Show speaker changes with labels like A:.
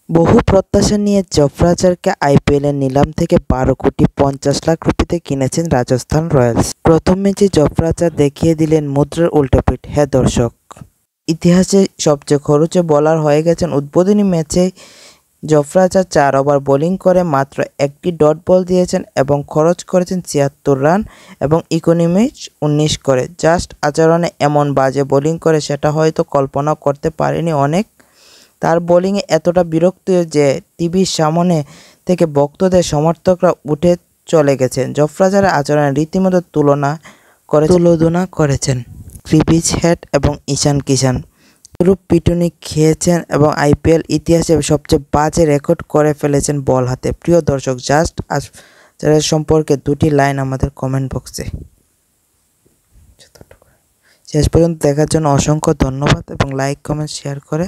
A: বহু প্রত্যাশা নিয়ে জফরাজারকে আইপিএলের নিলাম থেকে 12,50,00,000 রুপিতে কিনেছেন রাজস্থান রয়্যালস। প্রথম ম্যাচে জফরাজার দেখিয়ে দিলেন মুদ্রার উল্টো পিঠ। হ্যাঁ দর্শক, ইতিহাসে সবচেয়ে খরচে বোলার হয়ে গেছেন। উদ্বোধনী ম্যাচে জফরাজার 4 ওভার বোলিং করে মাত্র একটি ডট বল দিয়েছেন এবং খরচ করেছেন 76 রান এবং ইকোনমিজ 19 করে। জাস্ট আচরণে এমন বাজে বোলিং করে সেটা হয়তো কল্পনা করতে পারেনি অনেক। তার বোলিংয়ে এতটা বিরক্ত যে টিভির সামনে থেকে ভক্তদের সমর্থকরা উঠে চলে গেছেন। জফরাজারের আচরণে রীতিমতো তুলনা করেছেন ক্রিস হেড এবং ঈশান কিষান। রূপ পিটুনি খেয়েছেন এবং আইপিএল ইতিহাসে সবচেয়ে বাজে রেকর্ড করে ফেলেছেন বল হাতে। প্রিয় দর্শক, জাস্ট আচরণের সম্পর্কে দুটি লাইন আমাদের কমেন্ট বক্সে। শেষ পর্যন্ত দেখার জন্য অসংখ্য ধন্যবাদ এবং লাইক কমেন্ট শেয়ার করে